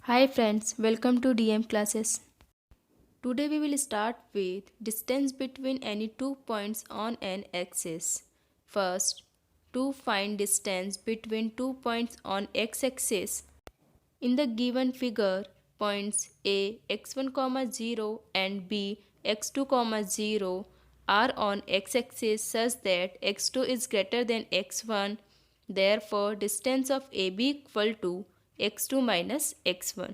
Hi friends, welcome to DM classes. Today we will start with distance between any two points on an axis. First, to find distance between two points on x-axis. In the given figure, points A x1, 0 and B x2, 0 are on x-axis such that x2 is greater than x1. Therefore, distance of AB equal to x2 minus x1.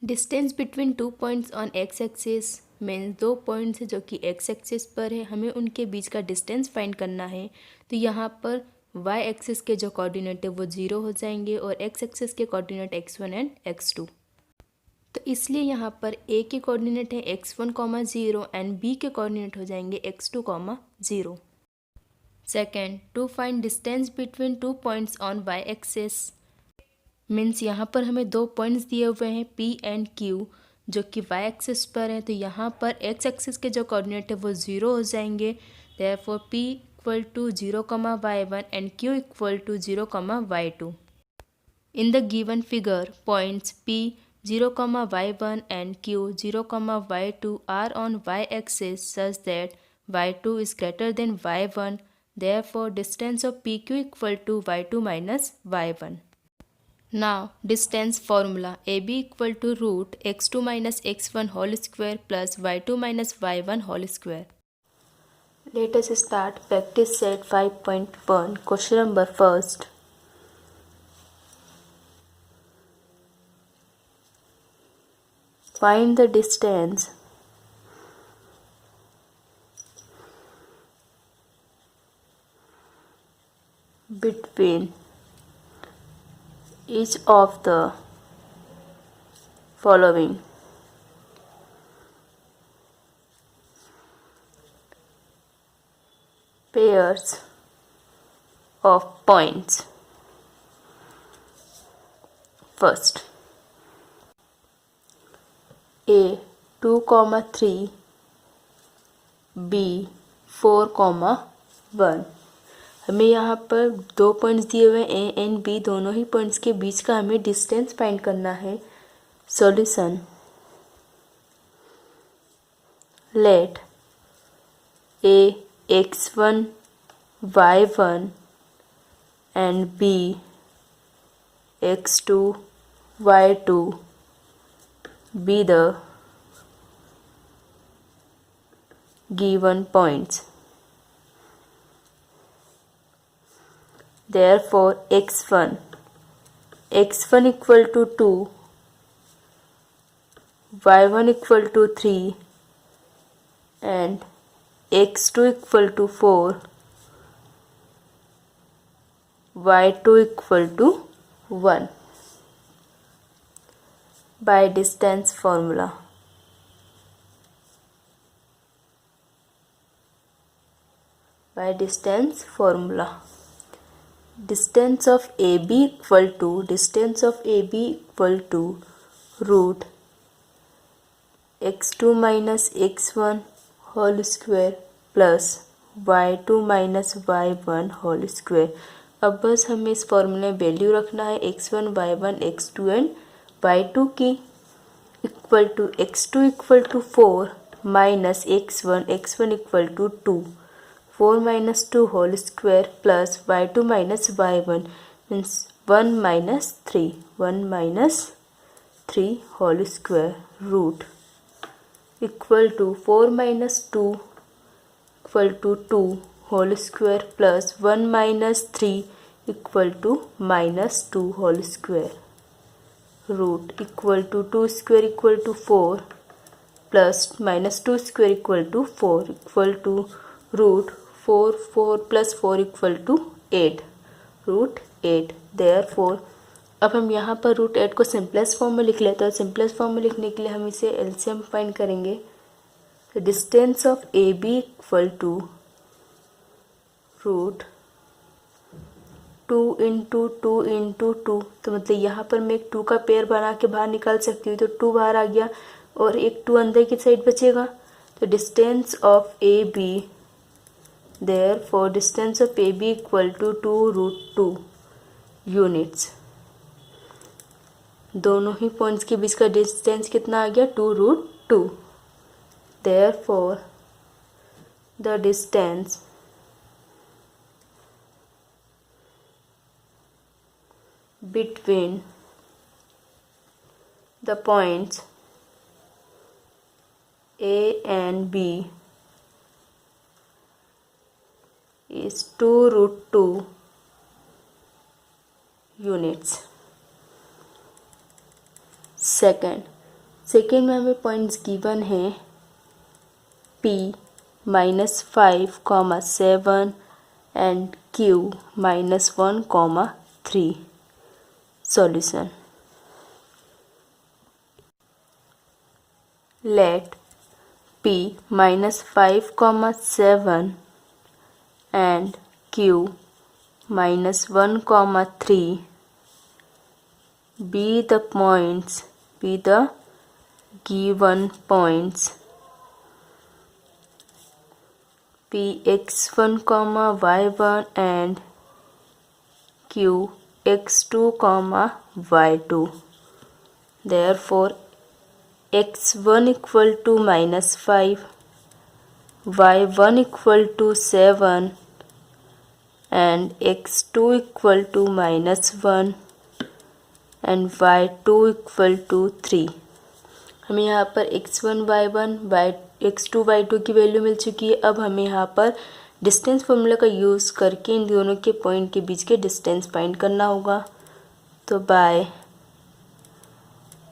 Distance between two points on x axis means दो points है जो कि x axis पर है, हमें उनके बीच का distance find करना है। तो यहाँ पर वाई एक्सिस के जो कोऑर्डिनेट है वो 0 हो जाएंगे और एक्स एक्सिस के कोऑर्डिनेट x1 एंड x2। तो इसलिए यहाँ पर ए के कोऑर्डिनेट है x1, 0 एंड बी के कोऑर्डिनेट हो जाएंगे x2, 0। Second, to find distance between two points on Y axis means यहाँ पर हमें दो पॉइंट्स दिए हुए हैं P एंड Q जो कि वाई एक्सिस पर हैं। तो यहाँ पर एक्स एक्सिस के जो कोऑर्डिनेट है वो 0 हो जाएंगे। Therefore P equal to 0, y1 and Q equal to 0, y2। In the given figure points P 0, y1 and Q 0, y2 are on y axis such that y2 is greater than y1। Therefore distance of PQ equal to y2 minus y1। Now distance formula AB equal to root x2 minus x1 whole square plus y2 minus y1 whole square. Let us start practice set 5.1. Question number first. Find the distance between each of the following pairs of points. First, A 2, 3, B 4, 1। हमें यहाँ पर दो points दिए हुए हैं A and B, दोनों ही points के बीच का हमें डिस्टेंस फाइंड करना है। Solution, let A x1, y1 and B x2, y2 be the given points. Therefore x1 equal to 2, y1 equal to 3 and x2 equal to 4, y2 equal to 1 by distance formula. Distance of AB equal to root x2 minus x1 whole square plus y2 minus y1 whole square। अब बस हमें इस फॉर्मूले में value रखना है x1, y1, x2 and y2 की। Equal to x2 equal to 4 minus x1 equal to 2, 4 minus 2 whole square plus y2 minus y1 means 1 minus 3 whole square root equal to 4 minus 2 equal to 2 whole square plus 1 minus 3 equal to minus 2 whole square root equal to 2 square equal to 4 plus minus 2 square equal to 4 equal to root 4 plus 4 equal to 8 root 8। Therefore अब हम यहाँ पर root 8 को simplest form में लिख लेते हैं। Simplest form में लिखने के लिए हम इसे एलसीएम फाइंड करेंगे। तो distance of A B equal to root 2 into 2 into 2। तो मतलब यहाँ पर मैं एक 2 का पेयर बना के बाहर निकाल सकती हूँ। तो 2 बाहर आ गया और एक 2 अंदर की साइड बचेगा। तो distance of A B therefore distance of AB equal to 2 root 2 units। दोनों ही पॉइंट्स के बीच का डिस्टेंस कितना आ गया 2√2। Therefore the distance between the points A and B is 2√2 units। Second में हमें पॉइंट्स गिवन हैं P -5, 7 and Q -1, 3। Solution: let P -5, 7 and Q -1, 3 be the given points Px1, y1 and Qx2, y2। Therefore x1 equal to -5, y1 equal to 7 and x2 equal to -1 and y2 equal to 3। हमें यहाँ पर x1 y1 x2 y2 की value मिल चुकी है। अब हमें यहाँ पर डिस्टेंस फॉर्मूला का यूज़ करके इन दोनों के पॉइंट के बीच के डिस्टेंस फाइंड करना होगा। तो by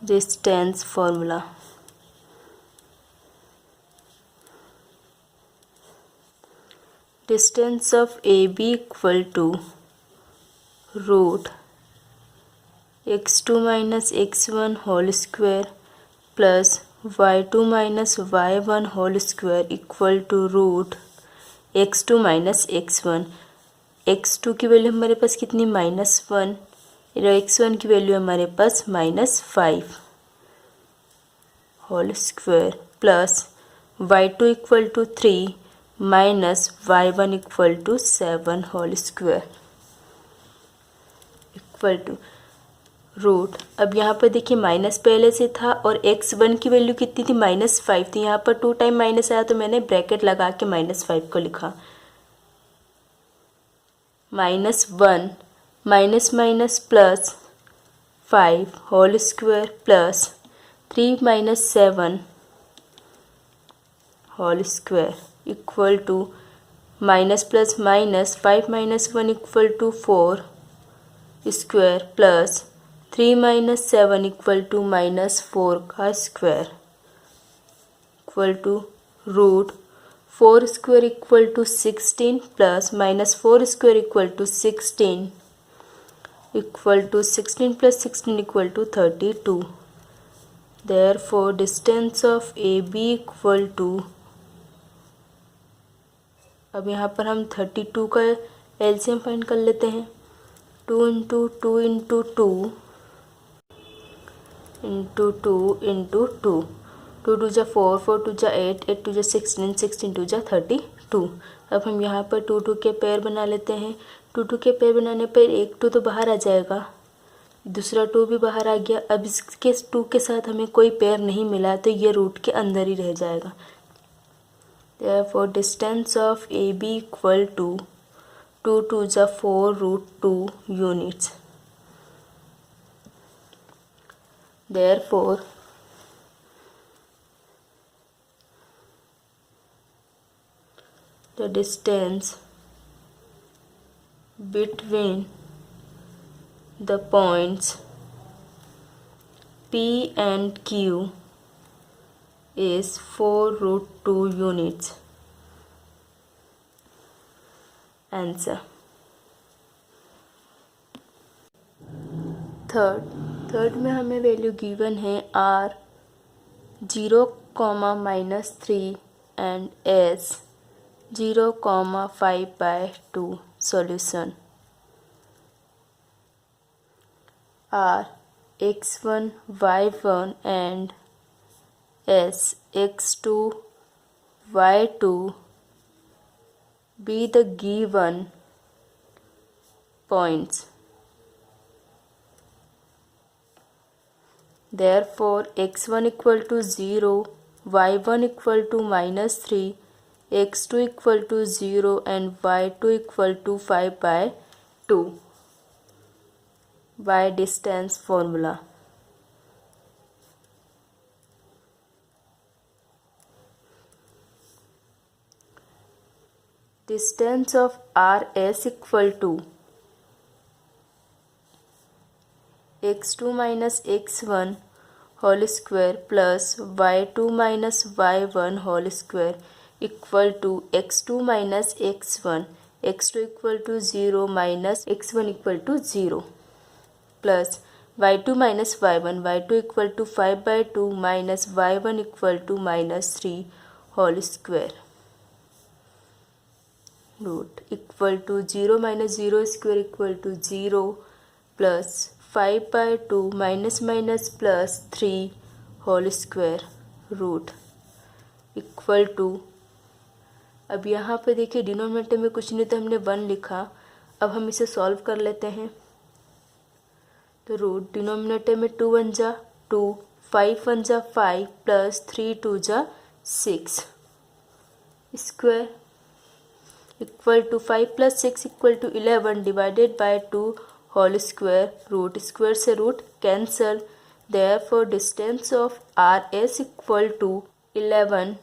distance formula distance of AB equal to √x2 - x1 whole square plus y2 - y1 whole square equal to √x2 - x1। x2 की वैल्यू हमारे पास कितनी -1 और x1 की वैल्यू हमारे पास -5 whole square plus y2 equal to 3 minus y1 equal to 7 whole square equal to अब यहाँ पर देखिए माइनस पहले से था और x1 की वैल्यू कितनी थी -5 थी। यहाँ पर 2 टाइम माइनस आया तो मैंने ब्रैकेट लगा के -5 को लिखा। -1 minus minus plus 5 whole square plus 3 - 7 whole square equal to minus plus minus 5 - 1 equal to 4 square plus 3 - 7 equal to -4 का square equal to √4 square equal to 16 plus -4 square equal to 16 equal to 16 + 16 equal to 32। Therefore distance of AB equal to, अब यहाँ पर हम 32 का LCM find कर लेते हैं। 2 × 2 × 2 × 2 × 2 2 2 जा 4 4 2 जा 8 8 2 जा 16 16 2 जा 32। अब हम यहाँ पर 2 2 के पेयर बना लेते हैं। 2 2 के पेयर बनाने पर एक 2 तो बाहर आ जाएगा, दूसरा 2 भी बाहर आ गया। अब इसके 2 के साथ हमें कोई पेयर नहीं मिला तो ये रूट के अंदर ही रह जाएगा। Therefore distance of AB equal to 2 2 जा 4 √2 units। Therefore the distance between the points P and Q is 4 √2 units। Answer। Third में हमें वैल्यू गिवन है R 0, -3 and S 0, 5/2। Solution: R x1 y1 and S x2 y2 be the given points Therefore, x1 equal to 0, y1 equal to -3, x2 equal to 0 and y2 equal to 5/2 by distance formula. Distance of RS equal to x2 minus x1 whole square plus y2 minus y1 whole square equal to x2 minus x1, x2 equal to 0 minus x1 equal to 0 plus y2 minus y1, y2 equal to 5/2 minus y1 equal to -3 whole square root equal to 0 minus 0 square equal to 0 plus 5/2 minus plus 3 whole square root equal to, अब यहाँ पे देखिए denominator में कुछ नहीं तो हमने 1 लिखा। अब हम इसे सॉल्व कर लेते हैं। तो रूट डिनोमिनेटर में 2 1 जा 2, 5 1 जा 5 प्लस 3 2 जा 6 square equal to 5 plus 6 equal to 11 divided by 2 whole square root square से root cancel. Therefore distance of RS equal to 11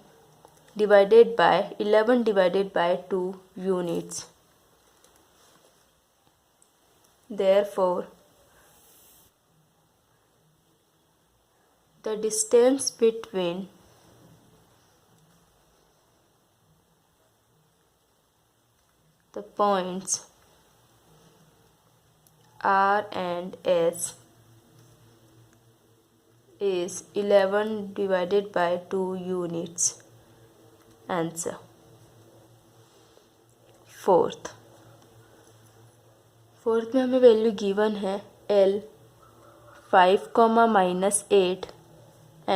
divided by 2 units. Therefore, the distance between the points R and S is 11 divided by 2 units. Answer. Fourth में हमें value given है L 5, -8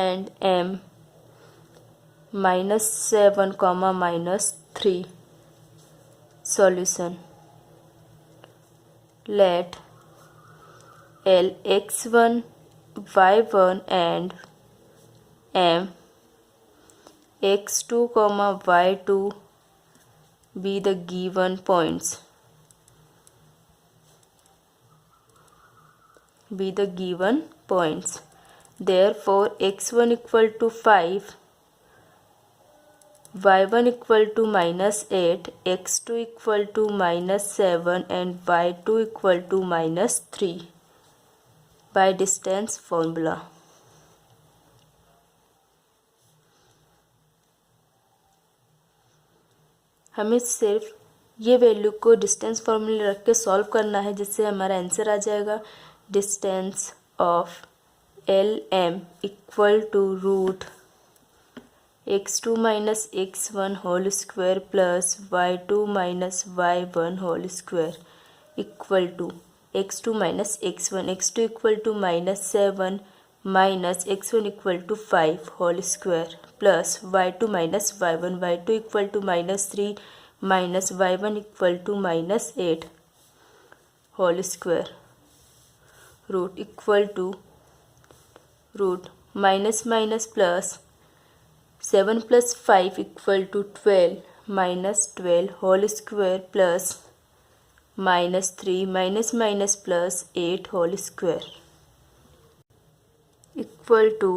and M -7, -3. Solution. Let L x1, y1 and M x2, y2 be the given points. Therefore, x1 equal to 5, y1 equal to -8, x2 equal to -7 and y2 equal to -3 by distance formula. हमें सिर्फ ये value को distance फॉर्मूले रख के solve करना है, जिससे हमारा आंसर आ जाएगा distance of LM equal to root x2 minus x1 whole square plus y2 minus y1 whole square equal to x2 minus x1, x2 equal to -7 minus x1 equal to 5 whole square plus y2 minus y1, y2 equal to -3 minus y1 equal to -8 whole square root equal to root minus plus 7 + 5 equal to 12 -12 whole square plus -3 minus plus 8 whole square equal to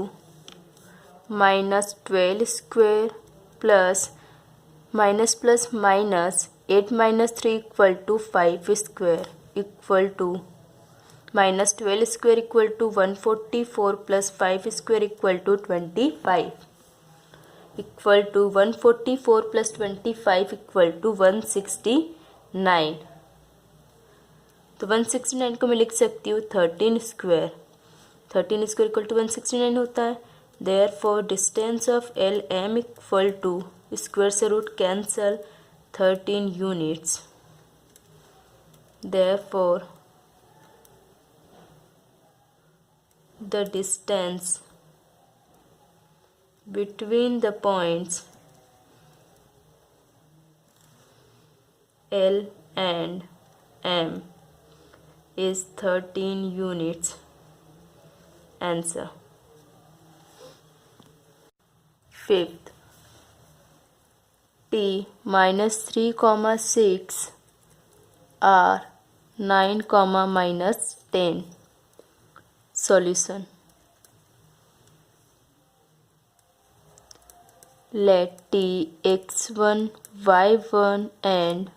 -12 square plus plus minus 8 - 3 equal to 5 square equal to -12 square equal to 144 plus 5 square equal to 25 equal to 144 plus 25 equal to 169। तो 169 को मैं लिख सकती हूँ 13 square equal to 169 होता है। Therefore distance of LM equal to square से root cancel 13 units. Therefore the distance between the points L and M is 13 units. Answer. Fifth, t minus 3 comma 6 r 9 comma minus 10. Solution. Let t x1 y1 and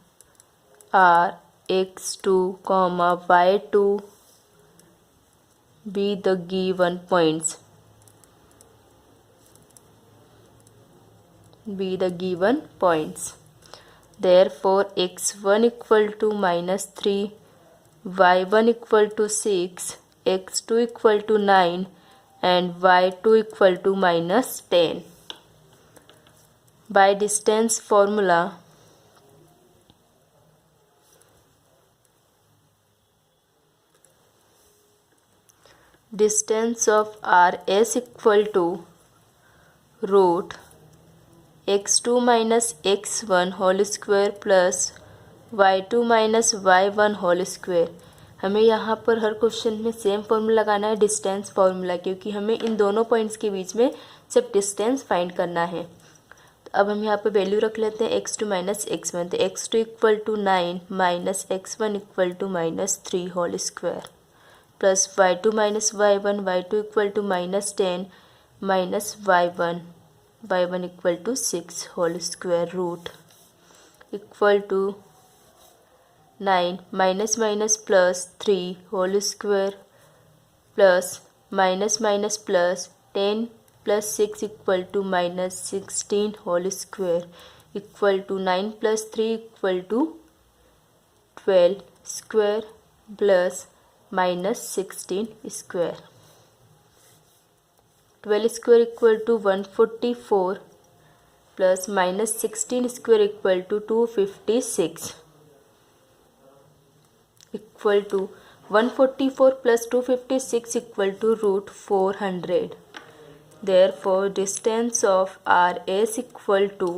r x2 comma y2 be the given points. Therefore x1 equal to minus 3, y1 equal to 6, x2 equal to 9 and y2 equal to minus 10. By distance formula, distance of RS equal to root x2 minus x1 whole square plus y2 minus y1 whole square. हमें यहाँ पर हर question में same formula लगाना है, distance formula, क्योंकि हमें इन दोनों पॉइंट्स के बीच में सिर्फ डिस्टेंस फाइंड करना है। तो अब हम यहाँ पर वैल्यू रख लेते हैं x2 माइनस x1। तो x2 equal to 9 minus x1 equal to minus 3 whole square plus y2 minus y1, y2 equal to minus 10 minus y1 equal to 6 whole square root equal to 9 minus minus plus 3 whole square plus minus minus plus 10 plus 6 equal to minus 16 whole square equal to 9 plus 3 equal to 12 square plus minus 16 square. 12 square equal to 144 plus minus 16 square equal to 256 equal to 144 plus 256 equal to root 400। Therefore distance of RS equal to,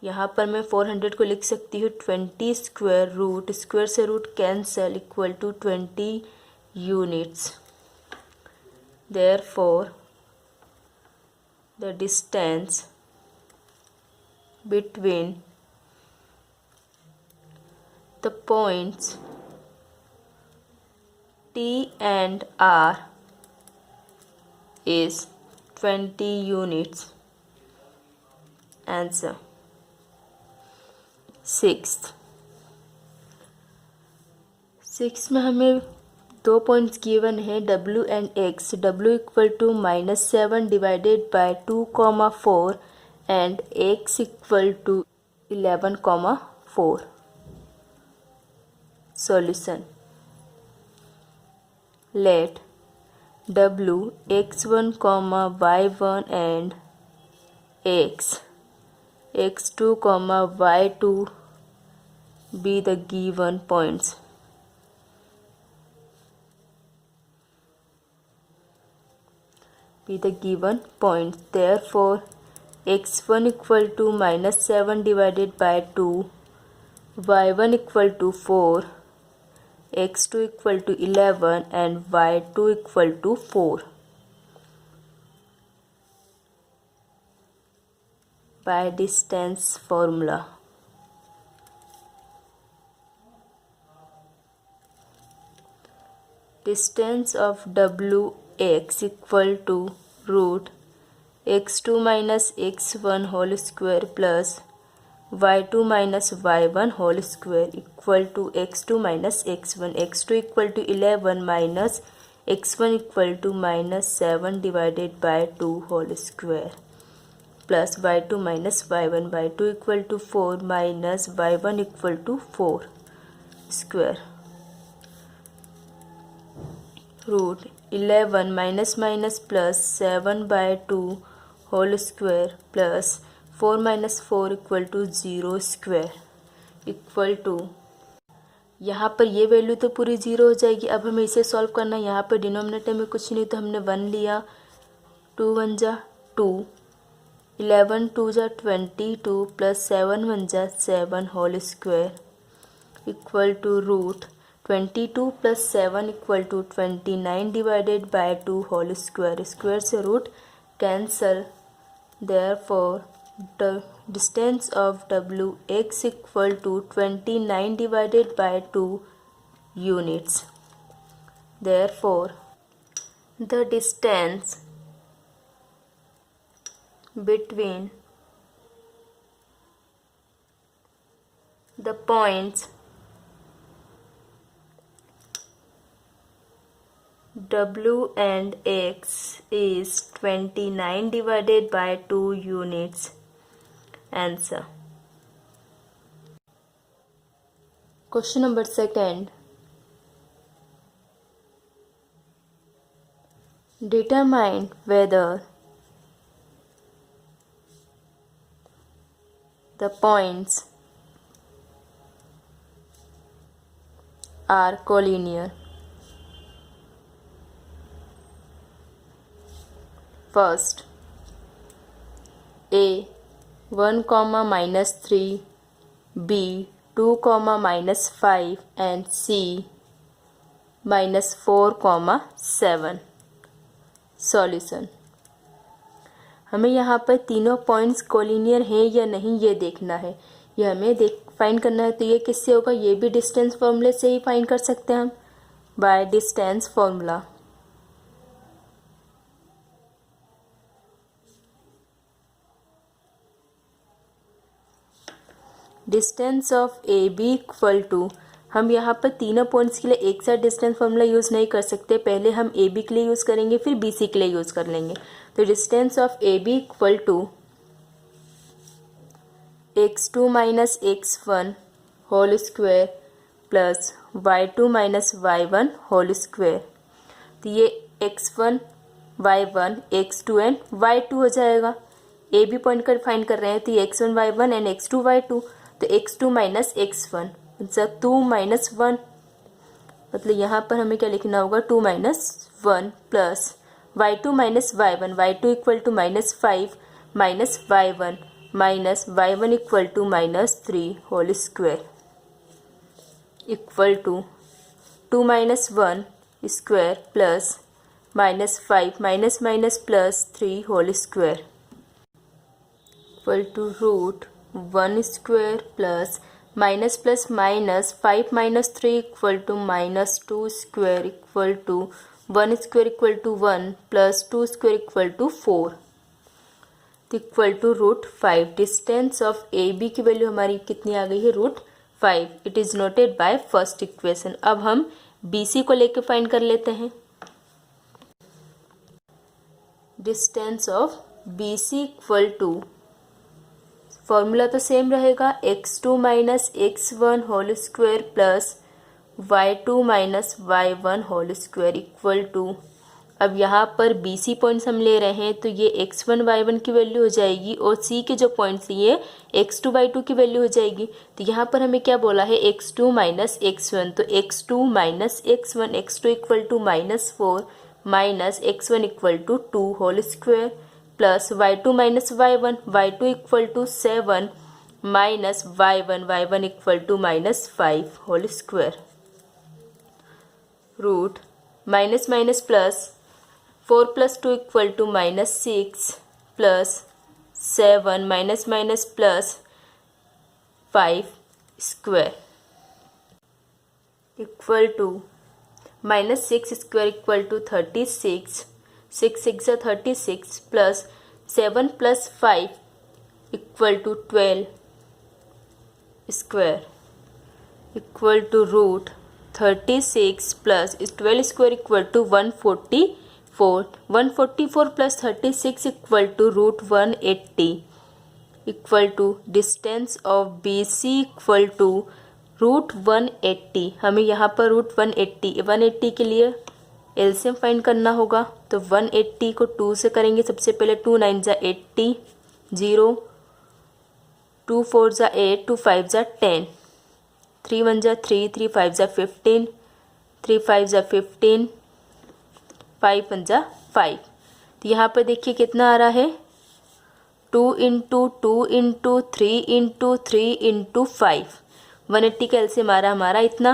यहाँ पर मैं 400 को लिख सकती हूँ 20 square, root square से root cancel, equal to 20 units. Therefore the distance between the points T and R is 20 units. Answer. Six में हमें दो पॉइंट्स गिवन है W and X। W equal to minus 7 divided by 2,4 and X equal to 11,4। Solution. Let W x1, y1 and x2, y2 be the given points. Therefore x1 equal to minus 7 divided by 2, y1 equal to 4, x2 equal to 11 and y2 equal to 4. By distance formula. Distance of Wx equal to root x2 minus x1 whole square plus y2 minus y1 whole square equal to x2 minus x1. x2 equal to 11 minus x1 equal to minus 7 divided by 2 whole square plus y2 minus y1, y2 equal to 4 minus y1 equal to 4 square root 11 minus minus plus 7 by 2 whole square plus 4 minus 4 equal to 0 square equal to, यहाँ पर ये value तो पूरी 0 हो जाएगी। अब हमें इसे सॉल्व करना है। यहाँ पर डिनोमिनेटर में कुछ नहीं तो हमने 1 लिया, 2 1 जा 2, 11 2 जा 22 प्लस 7 1 जा 7 whole square equal to root 22 plus 7 equal to 29 divided by 2 whole square, square से root cancel. Therefore, the distance of Wx equal to 29 divided by 2 units. Therefore, the distance between the points W and X is 29 divided by 2 units. Answer. Question number 2. Determine whether the points are collinear. First, A 1, -3, B 2, -5 and C -4, 7. Solution. हमें यहाँ पर तीनों points collinear हैं या नहीं ये देखना है. ये हमें फाइंड करना है. तो ये किससे होगा? ये भी डिस्टेंस फॉर्मूले से ही फाइंड कर सकते हैं हम, by distance formula. Distance of A B equal to, हम यहाँ पर तीनों पॉइंट्स के लिए एक साथ डिस्टेंस फॉर्मूला यूज़ नहीं कर सकते. पहले हम ए बी के लिए यूज़ करेंगे, फिर बी सी के लिए यूज़ कर लेंगे. तो distance of A B equal to x2 minus x1 whole square plus y2 minus y1 whole square. तो ये x1 y1 x2 and y2 हो जाएगा. ए बी पॉइंट कर फाइंड कर रहे हैं, तो ये x1 y1 and x2 y2. तो x2 माइनस x1 मतलब 2 माइनस 1, मतलब यहाँ पर हमें क्या लिखना होगा? 2 minus 1 plus y2 minus y1, y2 equal to -5 minus y1 equal to -3 whole square equal to 2 minus 1 square plus -5 minus plus 3 whole square equal to √1 square plus minus plus minus 5 minus 3 equal to -2 square equal to 1 square equal to 1 plus 2 square equal to 4 equal to √5. Distance of A B की value हमारी कितनी आ गई है? √5. It is noted bye first equation. अब हम B C को लेके find कर लेते हैं. Distance of B C equal to, formula तो सेम रहेगा, x2 minus x1 whole square plus y2 minus y1 whole square equal to, अब यहाँ पर बी सी पॉइंट्स हम ले रहे हैं तो ये x1 y1 की वैल्यू हो जाएगी और सी के जो पॉइंट्स ये x2 y2 की वैल्यू हो जाएगी. तो यहाँ पर हमें क्या बोला है? x2 minus x1. तो x2 minus x1, x2 equal to -4 minus x1 equal to 2 whole square plus y2 minus y1, y2 equal to 7 minus y1 equal to -5 whole square. Root minus minus plus 4 plus 2 equal to -6 plus 7 minus minus plus 5 square equal to -6 square equal to 36, 6 6 36 plus 7 plus 5 equal to 12 square equal to root 36 plus 12 square equal to 144, 144 plus 36 equal to √180 equal to distance of B C equal to √180. हमें यहाँ पर √180 के लिए LCM find करना होगा. तो 180 को 2 से करेंगे. सबसे पहले 2 9 = 80, 0 2 4 = 8, 2 5 = 10, 3 1 = 3, 3 5 = 15, 3 5 = 15, 5 1 = 5. तो यहाँ पर देखिए कितना आ रहा है? 2 × 2 × 3 × 3 × 5. 180 का एलसीएम आ रहा हमारा इतना.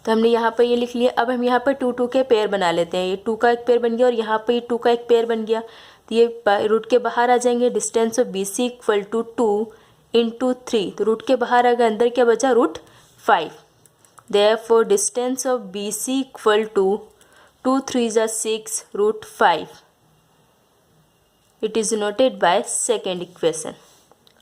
तो हमने यहाँ पर ये लिख लिया। अब हम यहाँ पर 2 2 के पेयर बना लेते हैं। ये 2 का एक पेयर बन गया और यहाँ पर ये 2 का एक पेयर बन गया, तो ये रूट के बाहर आ जाएंगे। Distance of BC equal to 2 into 3, तो रूट के बाहर आ गया, अंदर क्या बचा, √5। Therefore distance of BC equal to 2 3 = 6 √5। It is noted by second equation.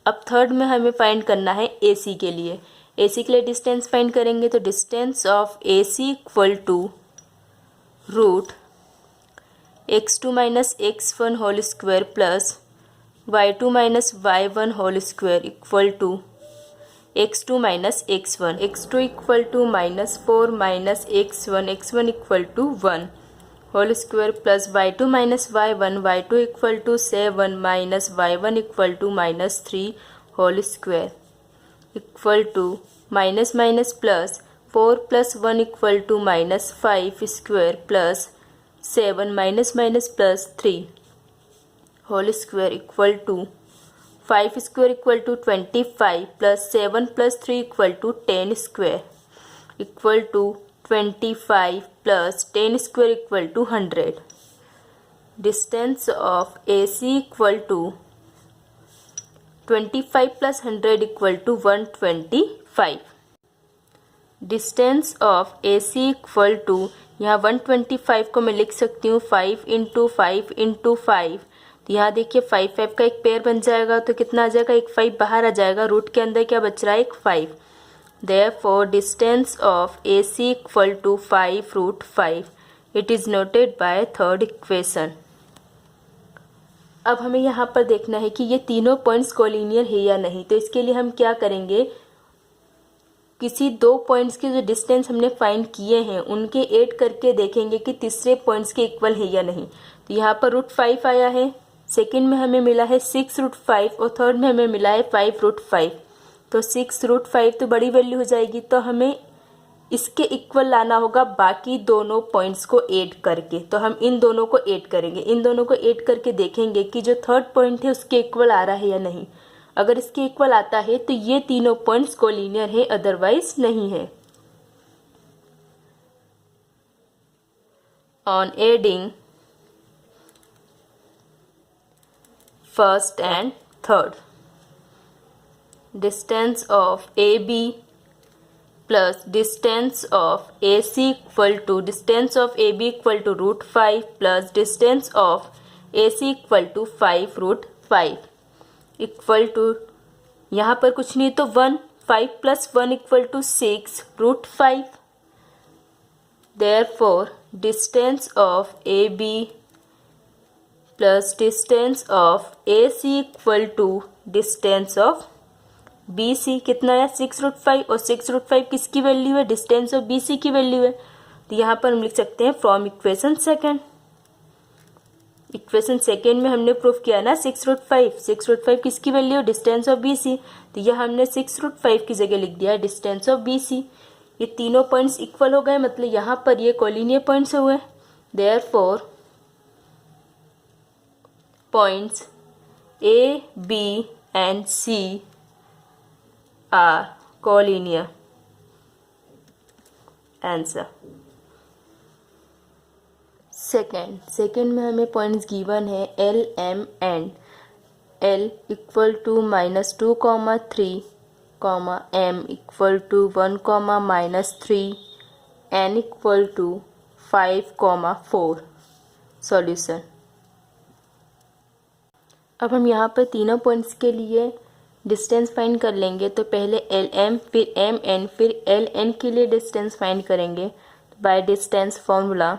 अब थर्ड में हमें फाइंड करना है AC के लिए। AC के लिए डिस्टेंस फाइंड करेंगे, तो distance of AC equal to √x2 - x1 whole square plus y2 - y1 whole square equal to x2 - x1। x2 equal to -4 - x1 equal to 1 whole square plus y2 - y1 equal to 7 - y1 equal to -3 whole square equal to minus minus plus 4 + 1 equal to -5 square plus 7 minus minus plus 3 whole square equal to 5 square equal to 25 plus 7 + 3 equal to 10 square equal to 25 plus 10 square equal to 100। Distance of AC equal to 25 + 100 equal to 125। Distance of AC equal to, यहाँ 125 को मैं लिख सकती हूँ 5 × 5 × 5। तो यहाँ देखिए 5 5 का एक पेयर बन जाएगा, तो कितना आ जाएगा, एक 5 बाहर आ जाएगा, रूट के अंदर क्या बच रहा है, एक 5। Therefore distance of AC equal to 5 √5। It is noted by third equation. अब हमें यहाँ पर देखना है कि ये तीनों पॉइंट्स कोलिनियर है या नहीं। तो इसके लिए हम क्या करेंगे, किसी 2 पॉइंट्स के जो डिस्टेंस हमने फाइंड किए हैं उनके ऐड करके देखेंगे कि तीसरे पॉइंट्स के इक्वल है या नहीं। तो यहाँ पर √5 आया है, सेकंड में हमें मिला है 6 √5 और थर्ड में हमें मिला है 5 √5। तो 6 √5 तो बड़ी वैल्यू हो जाएगी, तो हमें इसके इक्वल लाना होगा बाकी दोनों पॉइंट्स को ऐड करके। तो हम इन दोनों को ऐड करेंगे, इन दोनों को ऐड करके देखेंगे कि जो थर्ड पॉइंट है उसके इक्वल आ रहा है या नहीं। अगर इसके इक्वल आता है तो ये तीनों पॉइंट्स कोलिनियर है, अदरवाइज नहीं है। On adding first and third, distance of AB plus distance of AC equal to, distance of AB equal to √5 plus distance of AC equal to 5 √5 equal to, यहाँ पर कुछ नहीं तो 1, 5 + 1 equal to 6 √5। Therefore distance of AB plus distance of AC equal to distance of BC कितना है, 6 √5, और 6 √5 किसकी value है, डिस्टेंस ऑफ BC की वैल्यू है। तो यहाँ पर हम लिख सकते हैं from equation second. Equation second में हमने प्रूफ किया ना 6 √5 किसकी वैल्यू है, डिस्टेंस ऑफ BC। तो यह हमने 6 √5 की जगह लिख दिया डिस्टेंस ऑफ BC। ये तीनों पॉइंट्स इक्वल हो गए, मतलब यहाँ पर ये कोलिनियर पॉइंट्स हुए। Therefore points A, B and C are collinear। Answer. Second में हमें पॉइंट्स गिवन है L, M and L equal to -2, 3, M equal to 1, -3, N equal to 5, 4। Solution. अब हम यहाँ पर तीनों पॉइंट्स के लिए डिस्टेंस फाइंड कर लेंगे। तो पहले LM फिर MN फिर LN के लिए डिस्टेंस फाइंड करेंगे by distance formula.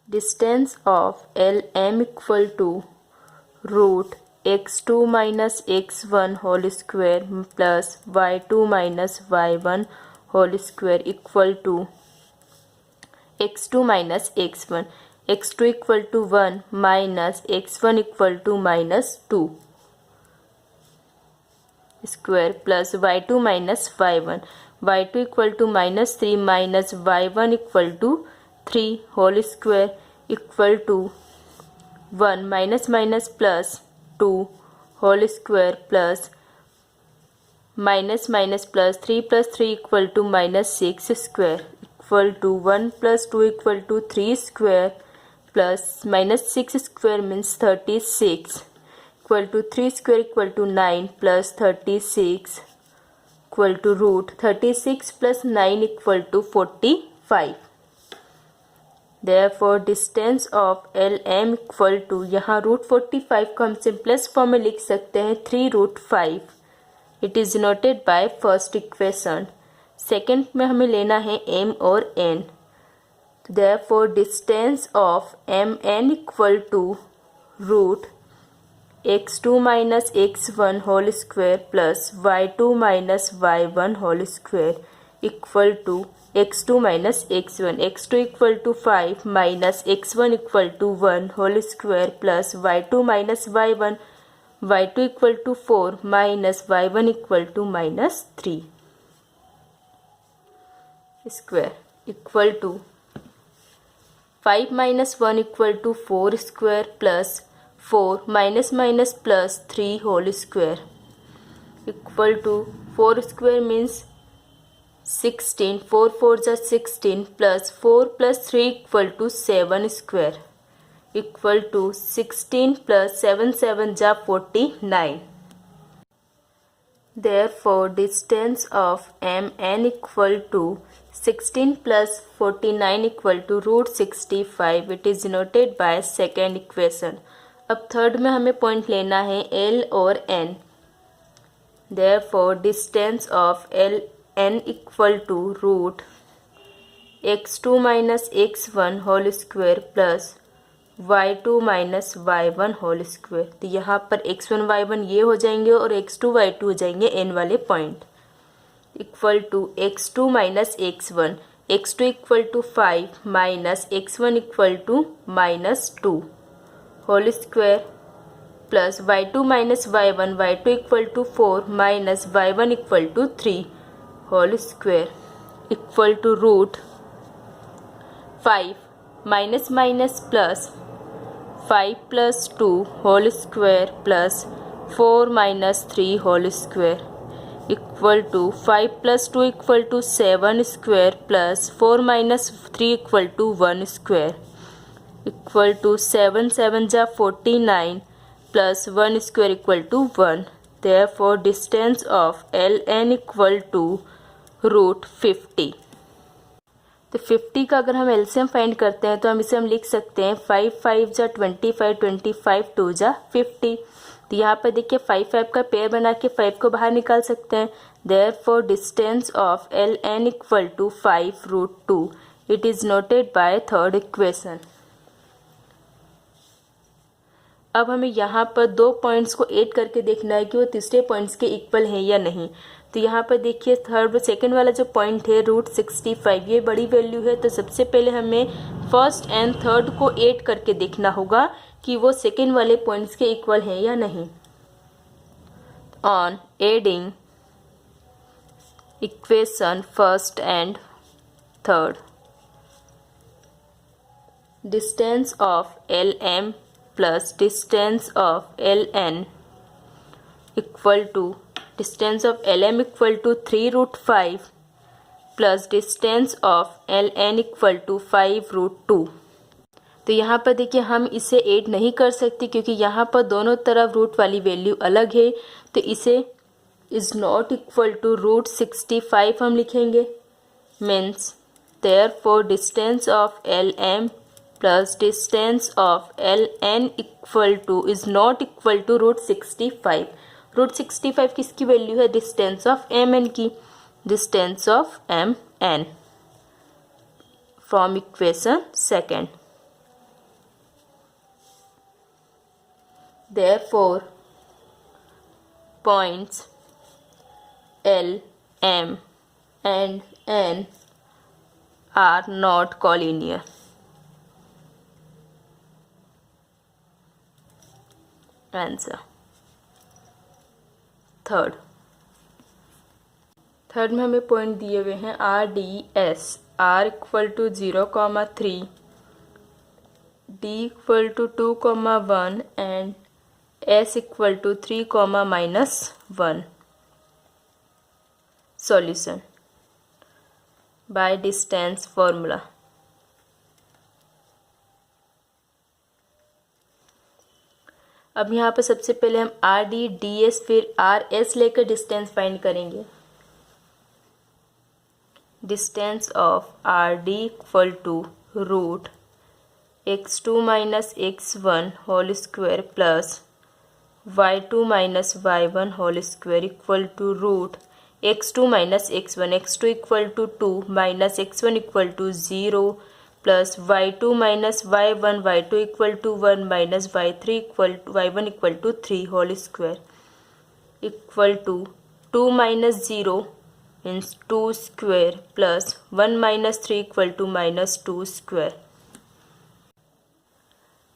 Distance of LM equal to √x2 - x1 whole square plus y2 - y1 whole square equal to x2 - x1, x2 equal to 1 minus x1 equal to -2 square plus y2 - y1, y2 equal to -3 minus y1 equal to 3 whole square equal to 1 minus minus plus 2 whole square plus minus minus plus 3 + 3 = -6 square equal to 1 + 2 = 3 square plus -6 square means 36 equal to 3 square = 9 plus 36 equal to root 36 + 9 = 45. Therefore distance of LM equal to यहाँ √45 को हम simplest form में लिख सकते हैं 3√5. It is noted bye first equation. Second में हमें लेना है M और N. Therefore distance of MN equal to √x2 - x1 whole square plus y2 - y1 whole square equal to x2 - x1 x2 = 5 minus x1 = 1 whole square plus y2 - y1 y2 = 4 minus y1 = -3 square equal to 5 - 1 = 4 square plus 4 minus minus plus 3 whole square equal to 4 square means 16 4 4 जा 16 plus 4 + 3 = 7 square equal to 16 + 7 7 जा 49. Therefore distance of MN equal to 16 + 49 = √65. It is denoted by second equation. अब third में हमें point लेना है L और N. Therefore distance of LN equal to √x2 - x1 whole square plus y2 - y1 whole square. तो यहाँ पर x1 y1 ये हो जाएंगे और x2 y2 हो जाएंगे n वाले point equal to x2 - x1 x2 = 5 minus x1 = -2 whole square plus y2 - y1 y2 = 4 minus y1 = 3 whole square equal to √5 minus minus plus 5 + 2 whole square plus 4 - 3 whole square equal to 5 + 2 = 7 square plus 4 - 3 = 1 square equal to 7 7 जा 49 plus 1 square = 1. Therefore distance of LN equal to √50. तो 50 का अगर हम LCM find करते हैं तो हम इसे लिख सकते हैं 5 5 जा 25 25 2 जा 50. तो यहाँ पर देखिए 5 5 का पेयर बना के 5 को बाहर निकाल सकते हैं. Therefore distance of LN equal to 5√2. It is noted by third equation. अब हमें यहाँ पर दो पॉइंट्स को ऐड करके देखना है कि वो तीसरे पॉइंट्स के इक्वल हैं या नहीं. तो यहाँ पर देखिए सेकंड वाला जो पॉइंट है √65 ये बड़ी वैल्यू है. तो सबसे पहले हमें फर्स्ट एंड थर्ड को ऐड करके देखना होगा कि वो सेकंड वाले पॉइंट्स के इक्वल हैं या नहीं. On adding equation first and third distance of LM plus distance of LN equal to distance of LM equal to 3√5 plus distance of LN equal to 5√2. तो यहाँ पर देखिए हम इसे ऐड नहीं कर सकते क्योंकि यहाँ पर दोनों तरफ रूट वाली वैल्यू अलग है. तो इसे इज नॉट इक्वल टू √65 हम लिखेंगे. Means therefore distance of LM plus distance of LN equal to is not equal to √65. √65 किसकी वैल्यू है? डिस्टेंस ऑफ MN की. Distance of MN from equation second. Therefore points L, M and N are not collinear. Answer third में हमें point दिए हुए हैं RDS. R equal to 0,3 D equal to 2,1 and s equal to 3 comma -1. Solution by distance formula. अब यहाँ पर सबसे पहले हम आर डी डी एस फिर आर एस लेकर डिस्टेंस फाइंड करेंगे. Distance of R D equal to root x2 minus x1 whole square plus y2 minus y1 whole square equal to root x2 minus x1. x2 equal to 2 minus x1 equal to 0 plus y2 minus y1 y2 equal to 1 minus y1 equal to 3 whole square equal to 2 minus 0 means 2 square plus 1 minus 3 equal to minus 2 square.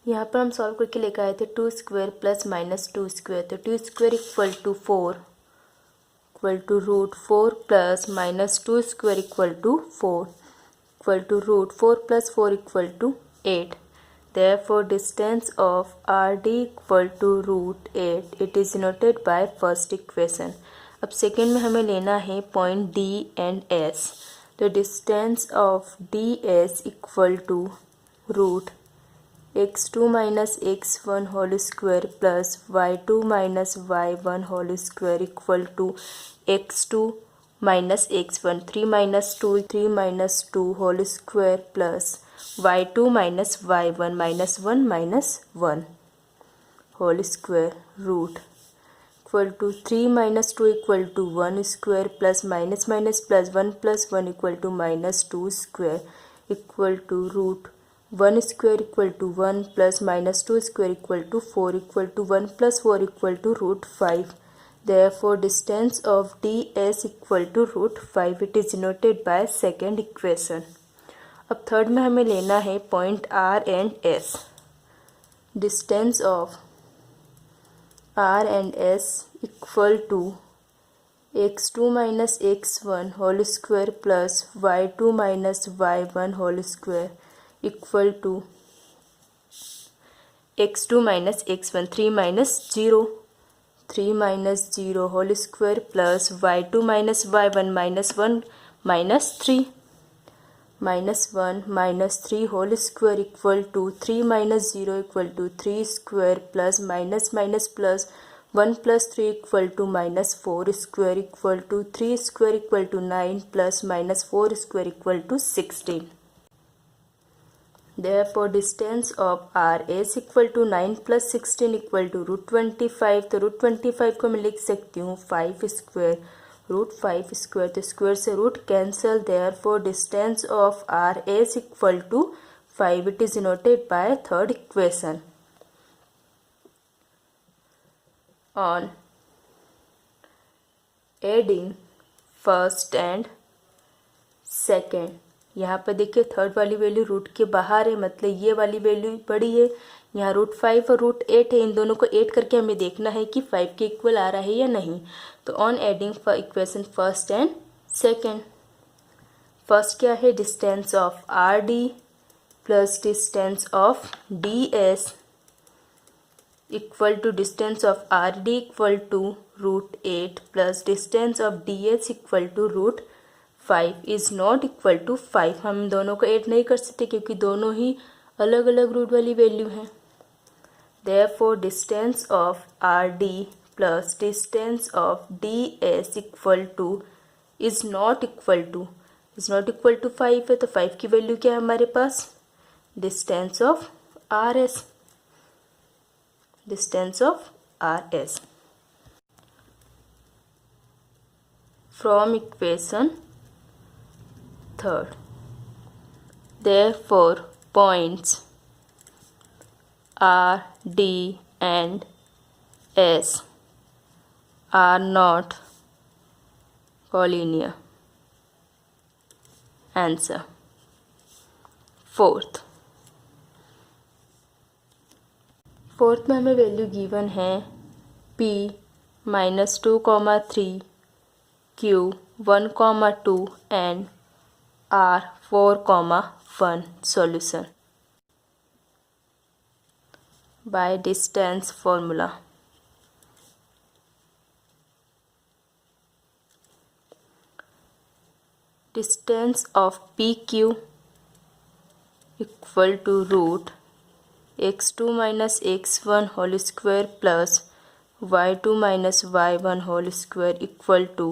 यहाँ पर हम solve करके लेकर आए थे 2 square plus minus 2 square. तो 2 square equal to 4 equal to root 4 plus minus 2 square equal to 4 equal to root 4 plus 4 equal to 8. Therefore distance of RD equal to root 8. It is denoted by first equation. अब second में हमें लेना है point D and S. तो distance of DS equal to root x2 minus x1 whole square plus y2 minus y1 whole square equal to x2 minus x1 3 minus 2 whole square plus y2 minus y1 minus 1 whole square root equal to 3 minus 2 equal to 1 square plus minus plus 1 equal to minus 2 square equal to root 1 square equal to 1 plus minus 2 square equal to 4 equal to 1 plus 4 equal to root 5. Therefore distance of DS equal to root 5. It is denoted by second equation. अब third में हमें लेना है point R and S. Distance of R and S equal to x2 minus x1 whole square plus y2 minus y1 whole square equal to x2 minus x1 3 minus 0 whole square plus y2 minus y1 minus 1 minus 3 whole square equal to 3 minus 0 equal to 3 square plus minus plus 1 plus 3 equal to minus 4 square equal to 3 square equal to 9 plus minus 4 square equal to 16. Therefore distance of RS equal to 9 plus 16 equal to root 25. तो root 25 को मैं लिख सकती हूँ 5 square root 5 square. तो square से root cancel. Therefore distance of RS equal to 5. It is denoted by third equation. On adding first and second, यहाँ पर देखिए थर्ड वाली वैल्यू रूट के बाहर है, मतलब ये वाली वैल्यू बड़ी है. यहाँ रूट 5 और रूट 8 है. इन दोनों को ऐड करके हमें देखना है कि 5 के इक्वल आ रहा है या नहीं. तो on adding equation first and second, first क्या है distance of R D plus distance of D S equal to distance of R D equal to root 8 plus distance of D S equal to root 5 is not equal to 5. हम दोनों को add नहीं कर सकते क्योंकि दोनों ही अलग अलग रूट वाली वैल्यू हैं. Therefore distance of R D plus distance of D S equal to is not equal to 5 है. तो 5 की वैल्यू क्या है हमारे पास distance of R S. Distance of R S from equation third. Therefore points R, D and S are not collinear. Answer. Fourth में हमें value given है P -2,3 Q 1,2 and R 4,1. Solution by distance formula. distance of PQ equal to root x2 minus x1 whole square plus y2 minus y1 whole square equal to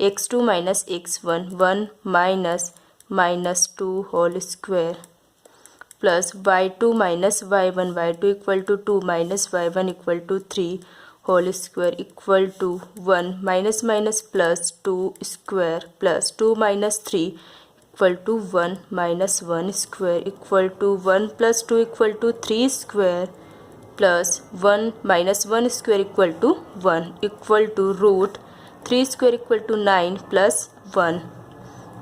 x2 minus x1 1 minus 2 whole square plus y2 minus y1 y2 equal to 2 minus y1 equal to 3 whole square equal to 1 minus plus 2 square plus 2 minus 3 equal to 1 minus 1 square equal to 1 plus 2 equal to 3 square plus 1 minus 1 square equal to 1 equal to root 3 square equal to 9 plus 1.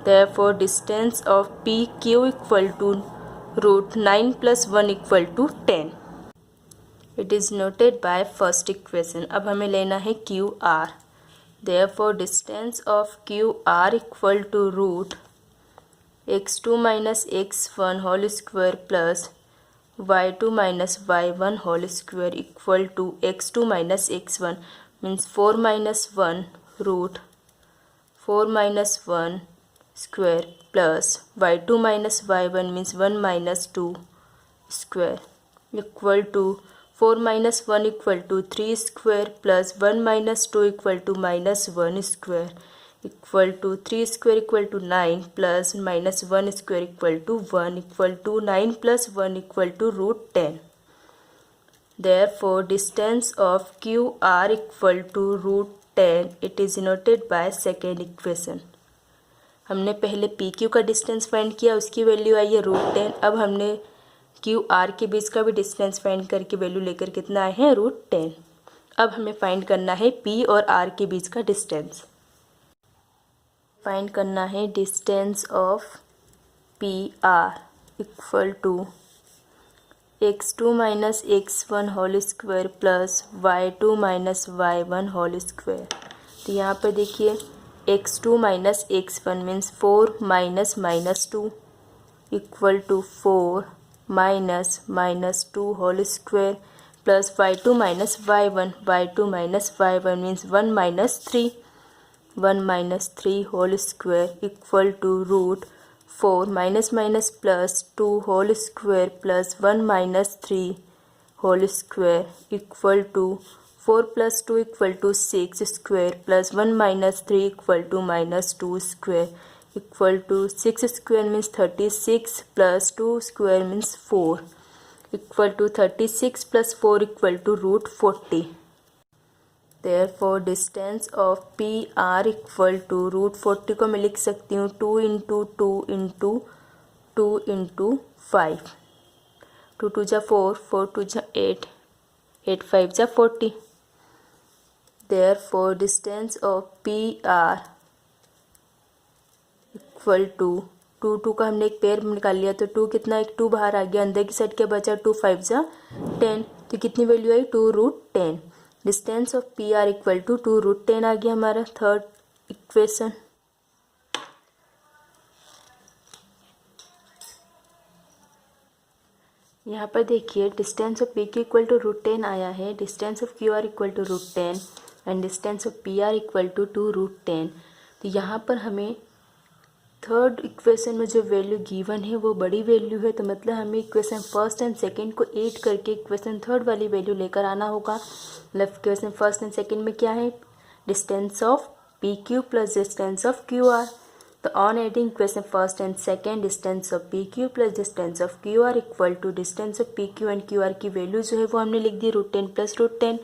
Therefore distance of PQ equal to root 9 plus 1 equal to 10. It is noted by first equation. अब हमें लेना है QR. Therefore distance of QR equal to root x2 minus x1 whole square plus y2 minus y1 whole square equal to x2 minus x1 means 4 minus 1 root 4 minus 1 square plus y2 minus y1 means 1 minus 2 square equal to 4 minus 1 equal to 3 square plus 1 minus 2 equal to minus 1 square equal to 3 square equal to 9 plus minus 1 square equal to 1 equal to 9 plus 1 equal to root 10. Therefore distance of QR equal to root 10. It is denoted by second equation. हमने पहले PQ का distance find किया, उसकी value आई है root 10. अब हमने QR के बीच का भी डिस्टेंस फाइंड करके वैल्यू लेकर कितना आए हैं रूट 10. अब हमें फाइंड करना है P और R के बीच का डिस्टेंस. फाइंड करना है distance of PR equal to x2 minus x1 whole square plus y2 minus y1 whole square. तो यहाँ पर देखिए x2 minus x1 means 4 minus 2 equal to 4 minus 2 whole square plus y2 minus y1 means 1 minus 3 whole square equal to root 4 minus plus 2 whole square plus 1 minus 3 whole square equal to 4 plus 2 equal to 6 square plus 1 minus 3 equal to minus 2 square equal to 6 square means 36 plus 2 square means 4 equal to 36 plus 4 equal to root 40. Therefore distance of PR equal to root 40 को मैं लिख सकती हूँ 2 into 2 into 2 into 5. 2 2 जा 4 4 2 जा 8 8 5 जा 40. Therefore distance of PR equal to 2 2 का हमने एक पेयर निकाल लिया तो 2 कितना एक 2 बाहर आ गया, अंदर की साइड क्या बचा 2 5 जा 10. तो कितनी वैल्यू आई 2 root 10. Distance of PR equal to 2 root 10 आ गया हमारा थर्ड इक्वेशन. यहाँ पर देखिए distance of PQ equal to root 10 आया है, distance of QR equal to root 10 and distance of PR equal to 2 root 10. तो यहाँ पर हमें थर्ड इक्वेशन में जो वैल्यू गिवन है वो बड़ी वैल्यू है, तो मतलब हमें इक्वेशन फर्स्ट एंड सेकंड को ऐड करके इक्वेशन थर्ड वाली वैल्यू लेकर आना होगा. मतलब इक्वेशन फर्स्ट एंड सेकंड में क्या है distance of PQ plus distance of QR. तो on adding equation first and second distance of PQ plus distance of QR equal to distance of PQ and QR की value जो है वो हमने लिख दी root 10 plus root 10.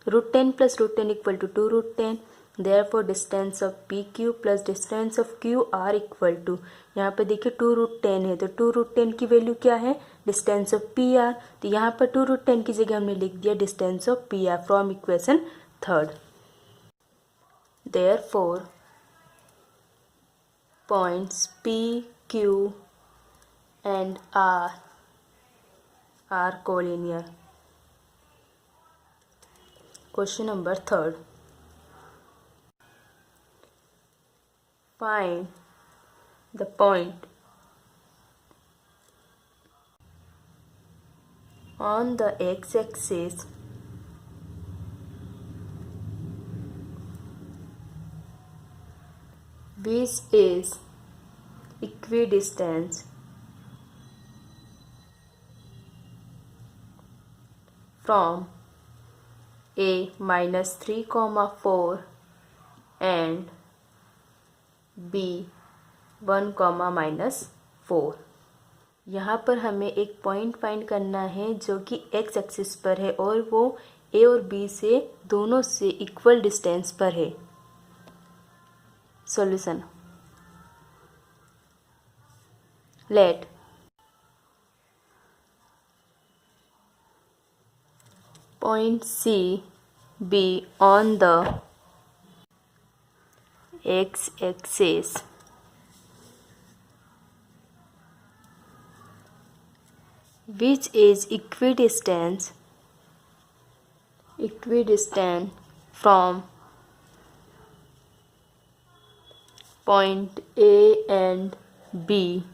Root 10 plus root 10 equal to 2 root 10. Therefore distance of PQ plus distance of QR equal to यहाँ पर देखिए 2 रूट 10 है, तो 2 रूट 10 की वैल्यू क्या है डिस्टेंस ऑफ PR. तो यहाँ पर 2 रूट 10 की जगह हमने लिख दिया distance of PR from equation third. Therefore points P, Q and R are collinear. Question number 3. Find the point on the x-axis which is equidistance from a minus 3 comma 4 and b 1 comma minus 4। यहाँ पर हमें एक point find करना है जो कि x axis पर है और वो ए और बी से दोनों से इक्वल डिस्टेंस पर है। Solution, let point C be on the x-axis which is equidistant from point A and B,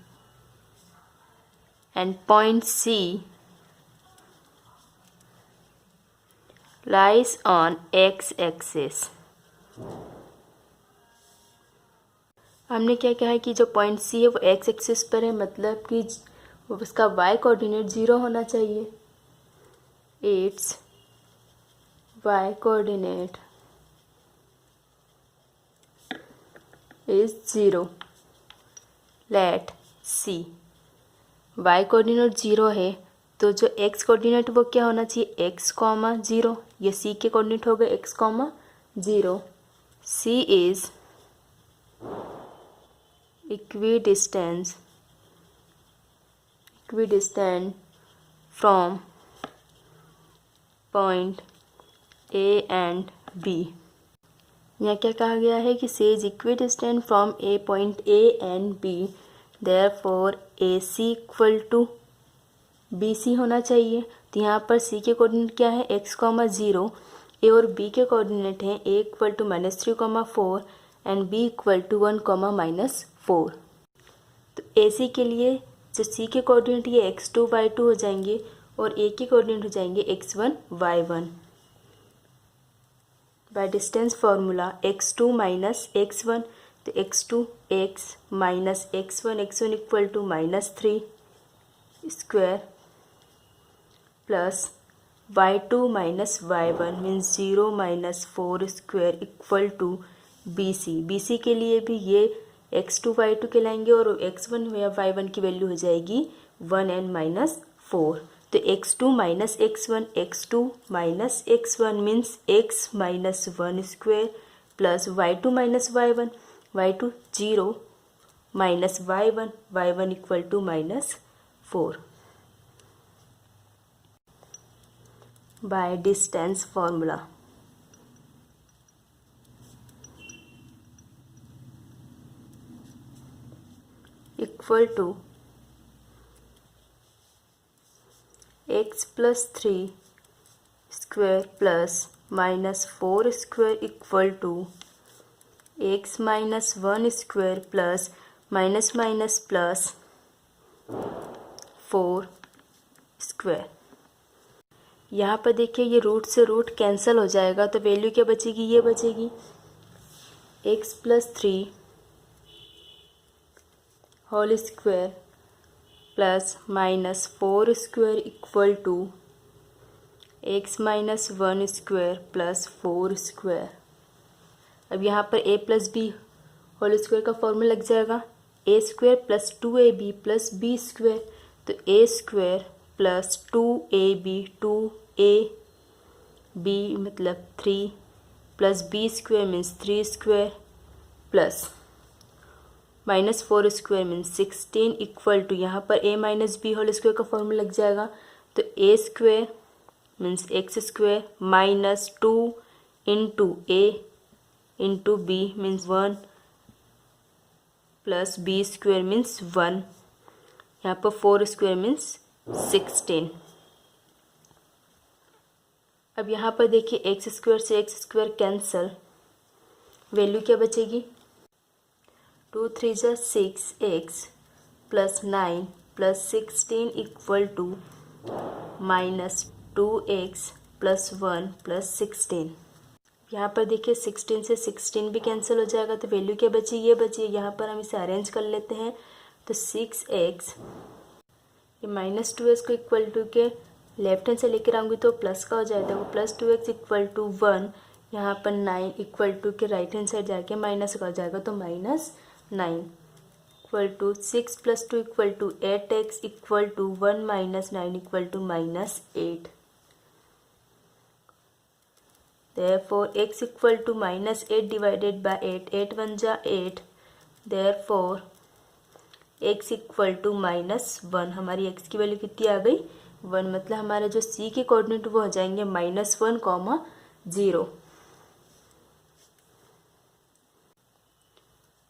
and point C lies on x-axis। हमने क्या कहा है कि जो पॉइंट सी है वो एक्स एक्सिस पर है, मतलब कि उसका वाई कोऑर्डिनेट 0 होना चाहिए। Its y coordinate is 0। Let C, y coordinate 0 है तो जो एक्स कोऑर्डिनेट वो क्या होना चाहिए, एक्स कॉमा 0। ये सी के कोऑर्डिनेट हो गए x comma 0। C is equidistant from point A and B। यहाँ क्या कहा गया है कि C is equidistant from A point A and B, therefore AC equal to BC होना चाहिए। तो यहाँ पर C के कोऑर्डिनेट क्या है, x कॉमा 0। A और B के कोऑर्डिनेट हैं A equal to -3 comma 4 and B equal to 1 comma -4। तो AC के लिए जो C के कोऑर्डिनेट ये x2 y2 हो जाएंगे और A के कोऑर्डिनेट हो जाएंगे x1 y1। Bye distance formula x2 minus x1, तो x2 x minus x1 equal to -3 square plus y2 minus y1 means 0 minus 4 square equal to BC के लिए भी ये x2 y2 के लाएंगे और x1 या y1 की वैल्यू हो जाएगी 1 and -4। तो x2 minus x1 means x minus 1 square plus y2 minus y2 0 minus y1 equal to -4 by distance formula. Equal to x plus 3 square plus -4 square equal to x minus 1 square plus minus plus 4 square. यहाँ पर देखिए ये root से root cancel हो जाएगा तो value क्या बचेगी, ये बचेगी x plus 3 whole square plus -4 square equal to x minus 1 square plus 4 square. अब यहाँ पर a plus b whole square का फॉर्मूला लग जाएगा a square plus 2ab plus b square, तो a स्क्वायर प्लस 2ab मतलब 3 plus b square means 3 square plus -4 square means 16 equal to यहाँ पर a minus b whole square का formula लग जाएगा, तो a square means x square minus 2 into a into b means 1 plus b square means 1, यहाँ पर 4 square means 16। अब यहाँ पर देखिए x स्क्वायर से x स्क्वायर कैंसल, वैल्यू क्या बचेगी 2 3 जा 6x plus 9 plus 16 equal to minus 2x plus 1 plus 16। यहाँ पर देखिए 16 से 16 भी कैंसिल हो जाएगा, तो वैल्यू क्या बची, ये बची। यहाँ पर हम इसे अरेंज कर लेते हैं, तो 6x, ये -2x को इक्वल टू के लेफ्ट हैंड से लेकर आऊँगी तो प्लस का हो जाएगा, वो +2x इक्वल टू 1। यहाँ पर 9 इक्वल टू के राइट हैंड साइड जाके माइनस का हो जाएगा, तो -9 equal to 6 + 2 equal to 8x equal to 1 - 9 equal to -8। Therefore x equal to -8 divided by 8, 8 1 जा 8। Therefore x equal to -1। हमारी x की वैल्यू कितनी आ गई, 1। मतलब हमारे जो c के कोऑर्डिनेट वो हो जाएंगे -1, 0।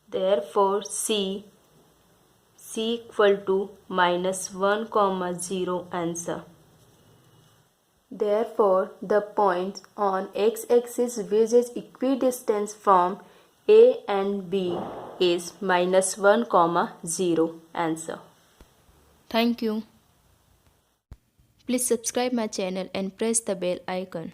Therefore c equal to -1, 0 answer. Therefore, the points on x-axis which is equidistant from A and B is -1, 0 answer. Thank you. Please subscribe my channel and press the bell icon.